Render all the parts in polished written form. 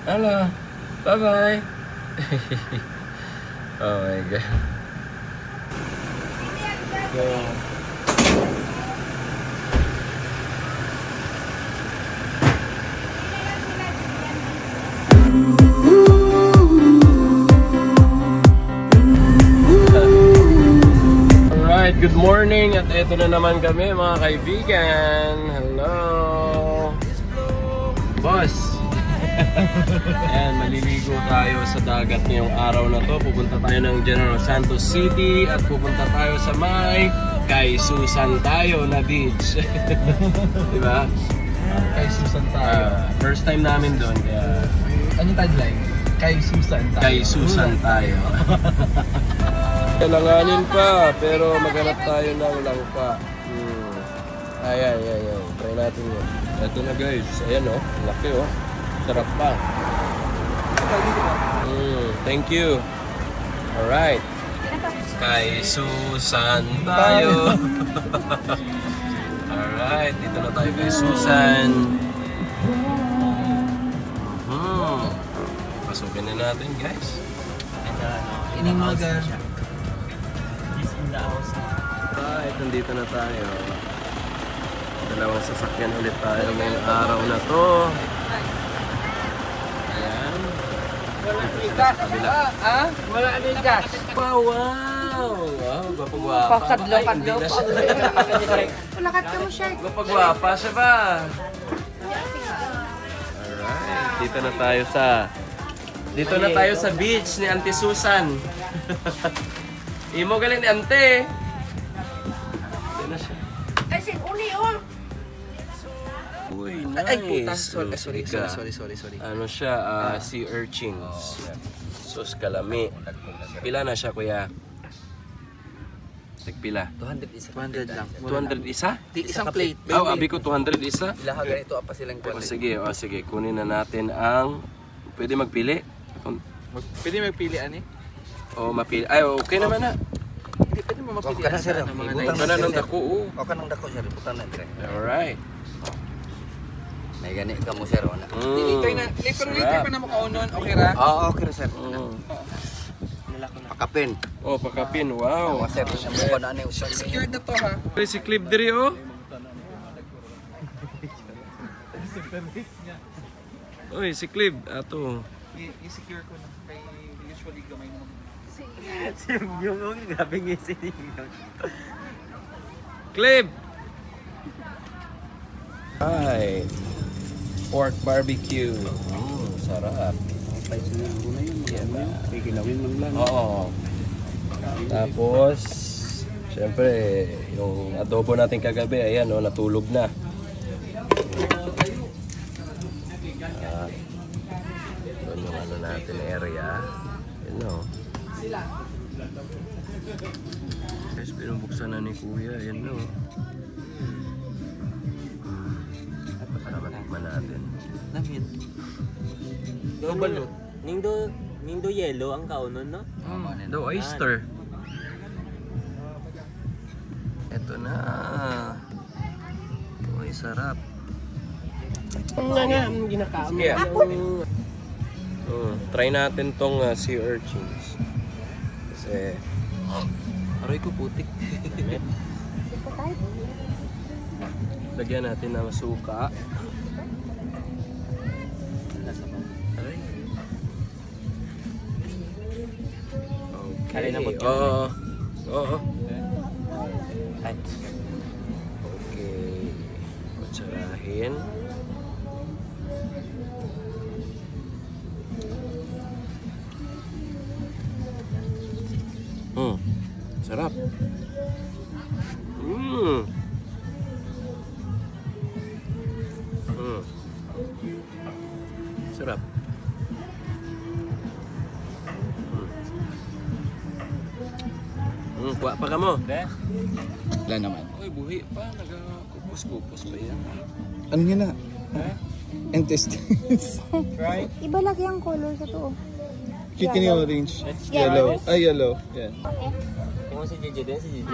Hello. Bye-bye. Oh my God. So, alright, good morning at eto na naman kami mga kaibigan. Hello. Boss. Ayan, maliligo tayo sa dagat ngayong araw na to. Pupunta tayo ng General Santos City at pupunta tayo sa may Kay Susan tayo na beach. Diba? Kay Susan tayo. First time namin doon. Kaya... Anong tagline? Kay Susan tayo. Kay Susan tayo. Kailanganin pa, pero maghanap tayo ng langka. Ayan. Try natin yun. Ito na guys. Ayan o. Laki o. Sarap pa. Thank you. Alright. Kay Susan tayo. Alright. Dito na tayo kay Susan. Pasukin na natin guys. Inimaga. Alright. Nandito na tayo. Dalawang sasakyan ulit tayo ngayong araw na to. Ayan. Dito sila sa kabila. Wala ni gas. Wow! Wow! Gwapa-gwapa. Pakadlo. Lakat ka mo, shirt. Gwapa-gwapa siya ba? Alright. Dito na tayo sa beach ni Auntie Susan. Imo galing ni Ante. Dito na siya. Kasi uli, oh. Uy, nice. Ay, puta. Sorry. Ano siya? Sea urchins. Sus kalami. Pila na siya, kuya? Pila? 200 lang. 200 isa? Isang plate. Abi ko 200 isa. Ilaha ganito apa silang Sige, kunin na natin ang... Pwede magpili? Pwede magpili ani? O mapili. Ay, okay naman na. Hindi pwede mo mapili. Kana sir. Kana nang dako. O kanang dako sir, putan na dire. Alright. May gani ka mo sir ona. Pero later pa na mo kaunon, okay ra? Oo, okay ra sir. Pakapin. Oh, pakapin. Wow. Sir, mo na ani usay. Secured na to ha. Si Clip diri oh. Oy, si Clip ato. I-secure ko na kay usually gamay mo. Yung grabe ngisi niyo. Clip. Hi. Pork barbecue. Sarap. Oo. Tapos, syempre, yung adobo natin kagabi, ayan, oh, natulog na. Doon yung ano natin area. Ayan, oh. Guys, pinubuksan na ni Kuya, ayan, oh. Para matikman natin. Namit. Double. Nindo yellow ang kaunon, no? Do oyster. Ito na. Uy, sarap. Nga, ginakaon mo. Try natin tong sea urchins. Kasi Aroy ko putik. lagyan natin ng suka. Okay. Oo. Ay. Okay. Kutsarahin. Sarap. Sarap. Kuha pa ka mo. Wala naman. Uy, buhi pa. Nagkakupos-kupos pa yan. Ano yun na? Intestines. Right? Iba lagi ang color sa to. Chicken orange. Yellow. Yellow. Yeah. Okay. Yung si Gigi din, si Gigi.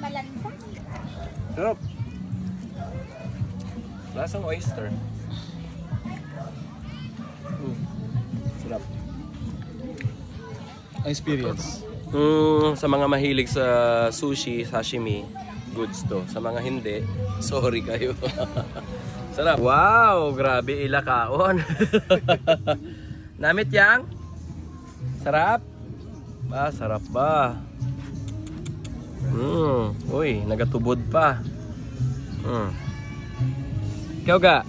Balansa. Sarap. Lasang oyster. Sarap. Experience. Sa mga mahilig sa sushi, sashimi, goods to. Sa mga hindi, sorry kayo. Sarap. Wow, grabe ilakaon. Namit yang? Sarap? Sarap ba? Uy, nagatubod pa. Ikaw ga?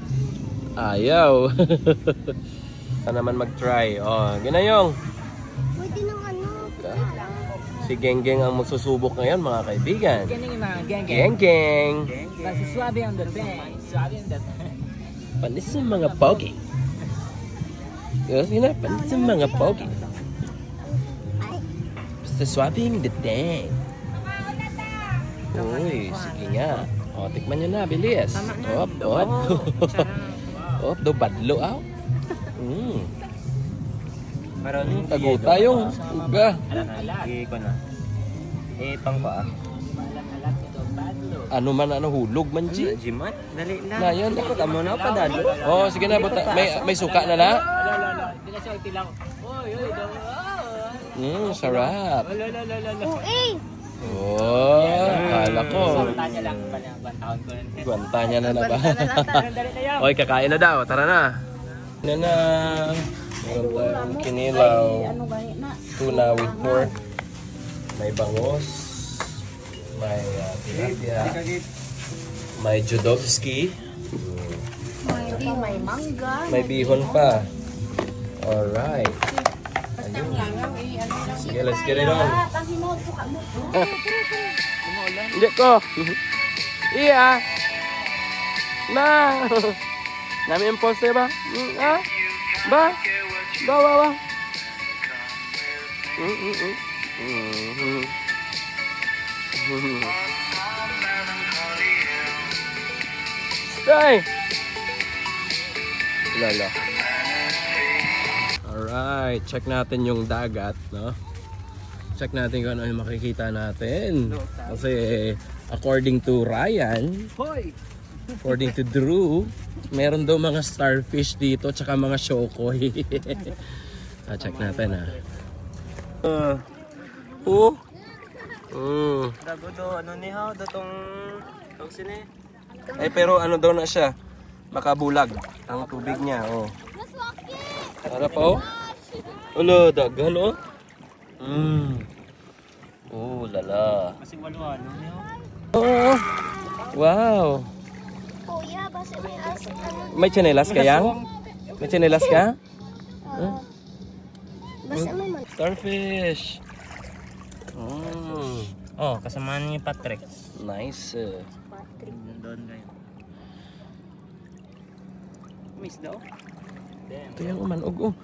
Ayaw. Naman mag-try. Ginayong. Pwede ng ano. Si Genggeng ang magsusubok ngayon, mga kaibigan. Geng. Genggeng. Kasi swabe ang dating. Panis sa mga pogi. Sige na, panis sa mga pogi. Basta swabbing the dang. Uy, sige nga. Tikman nyo na, bilis. Op. Op, do badlo aw. Tago tayong uga. Lagi ko na. Pang pa. Ano man, hulog man, G. Jimat? Dali lang. Na, yan. Tamo na pa dalo. Sige na, buta. May suka na na? Hindi na siya itilang. Sarap. Uy! Kala ko. Tanya lang. Bantaon ko. Gwanta niya na ba? Oy, kakain na daw. Tara na. Meron tayong kinilaw. Tuna with pork. May bangos. May tilapia. May judovski. May mangga. May bihon pa. Alright. Sige, let's get it on. Hindi ko. Iya. Na. Nami impulse ba? Ba? Ba. Stay. Lala. Alright, check natin yung dagat, no? Check natin kung ano yung makikita natin. Kasi according to Ryan, according to Drew, meron daw mga starfish dito tsaka mga shokoy. Check natin Dago do, ano ni how? Datong tawag sini? pero ano daw na siya? Makabulag ang tubig niya, Para pa, Ulo, dagan, lala. Kasi walo-walo ni how? Wow. Kuya, basta may aso ka na. May tsinelas ka yang? May tsinelas ka? Basta may Starfish. Kasamaan ni Patrick. Nice. Doon kayo. Miss daw? Ito yung umanog,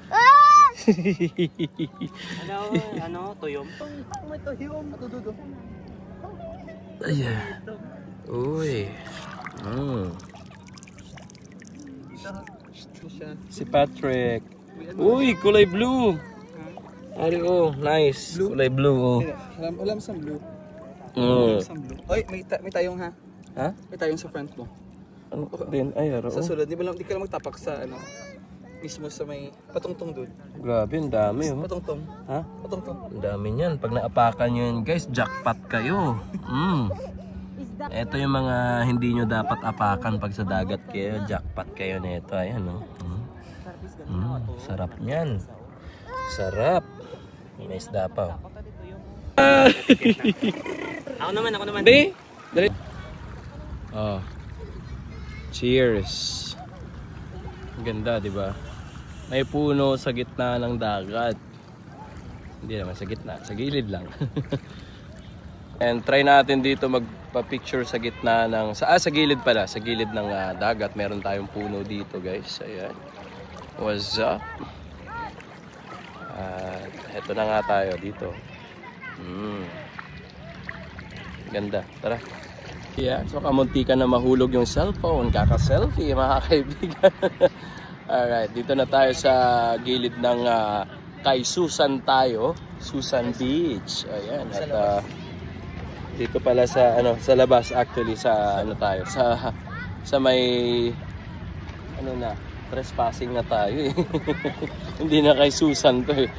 Ano, tuyom? May tuhiyom. Matududo. Ayan. Uy. Si Patrick. Uy, kulay blue. Ari, nice. Kulay blue, Alam sa blue. Oy, may tayong ha. Ha? May tayong sa front mo. Ano din? Ay, Sa sulod, di ka lang magtapak sa mismo sa may patungtong doon. Grabe, ang dami, Patungtong. Ha? Patungtong. Ang dami niyan. Pag naapakan nyo yun, guys, jackpot kayo. Ito yung mga hindi nyo dapat apakan pag sa dagat kayo. Jackpot kayo nito. Ayan, sarap niyan. Sarap. May isda pa. Ako naman. Dali. Cheers. Ganda, di ba? May puno sa gitna ng dagat. Hindi naman sa gitna, sa gilid lang. And try natin dito magpa-picture sa gitna ng sa gilid pala, sa gilid ng dagat. Meron tayong puno dito, guys. Ayan. What's up? Eto na nga tayo dito. Ganda. Tara. Yeah, so kamunti ka na mahulog yung cellphone. Kaka-selfie, mga kaibigan. Alright, dito na tayo sa gilid ng kay Susan tayo. Susan Beach. Ayan. At dito pala sa sa labas actually sa tayo sa may trespassing na tayo eh. Hindi na kay Susan to eh.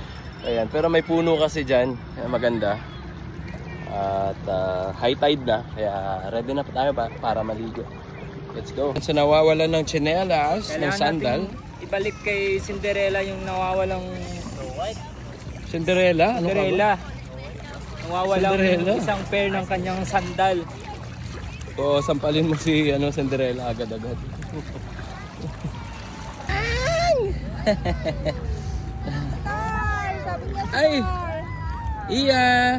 Ayan, pero may puno kasi dyan, maganda. At high tide na, kaya ready na tayo para maligo. Let's go. So nawawalan ng tsinelas, ng sandal. Ibalik kay Cinderella yung nawawalang Cinderella? Ano Cinderella. Nawawalang Cinderella? isang pair ng kanyang sandal. O sampalin mo si Cinderella agad-agad. Sabi niya Ay! Iya!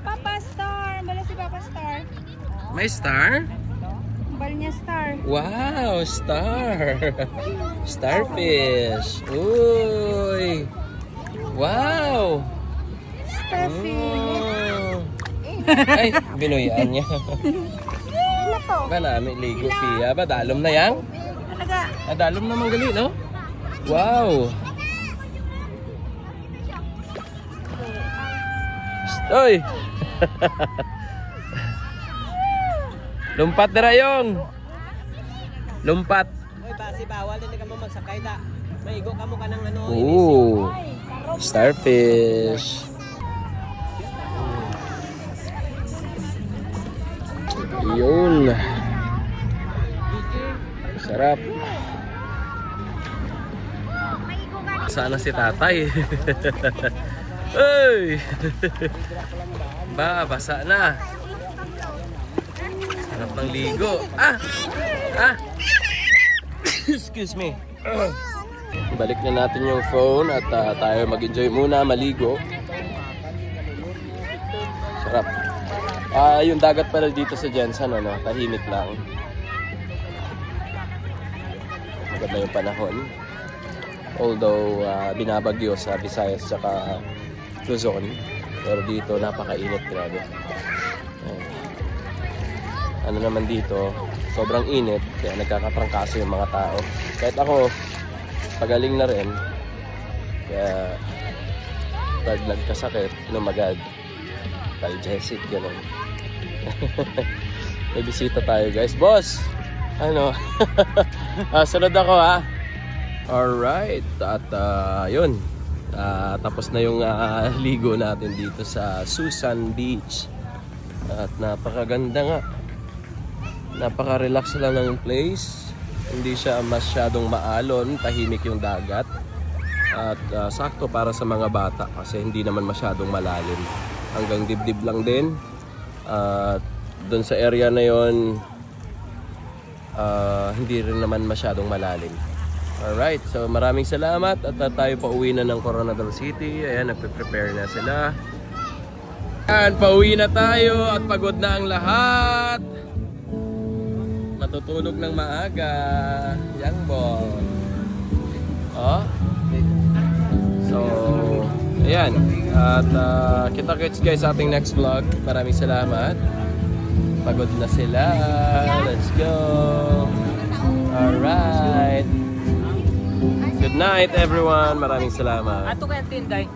Papa Star. Bala si Papa Star. May star? Bala niya Star. Wow! Star! Starfish! Uy! Wow! Starfish. Oh. Ay, binuyaan niya. Ano to? Ba namin ligo siya? Ba, dalom na yan? Talaga. Dalom naman gali, no? Wow! Oy! Lumpat na rayong! Lumpat! Oy, basi bawal din ka mo magsakay ta. Maigo ka mo ka ng ano. Ooh! Starfish! Yun! Sarap! Sana si tatay. Uy! Ba, basa na. Sarap ng ligo. Ah! Ah! Excuse me. Balik na natin yung phone at tayo mag-enjoy muna, maligo. Sarap. Yung dagat pala dito sa Jensen, ano, tahimik lang. Maganda yung panahon. Although binabagyo sa Visayas tsaka Luzon, pero dito napakainit, grabe. Ano naman dito, sobrang init kaya nagkakatrangkaso yung mga tao. Kahit ako, pagaling na rin, kaya pag nagkasakit, lumagad, Talgesic, gano'n. May bisita tayo guys. Boss! Ano? Sunod ako ha. Alright, at yun, tapos na yung ligo natin dito sa Susan Beach. At napakaganda nga, napaka-relax lang ng place. Hindi siya masyadong maalon, tahimik yung dagat. At sakto para sa mga bata kasi hindi naman masyadong malalim, hanggang dibdib lang din. At doon sa area na yon, hindi rin naman masyadong malalim. Alright, so maraming salamat at tayo pa uwi na ng Coronadal City. Ayan, nagpe-prepare na sila. Ayan, pauwi na tayo at pagod na ang lahat. Matutulog ng maaga. Young ball. Oh. So, ayan. At kita-kits guys sa ating next vlog. Maraming salamat. Pagod na sila. Let's go. Alright. Good night everyone. Maraming salamat. Ato kaya tinday.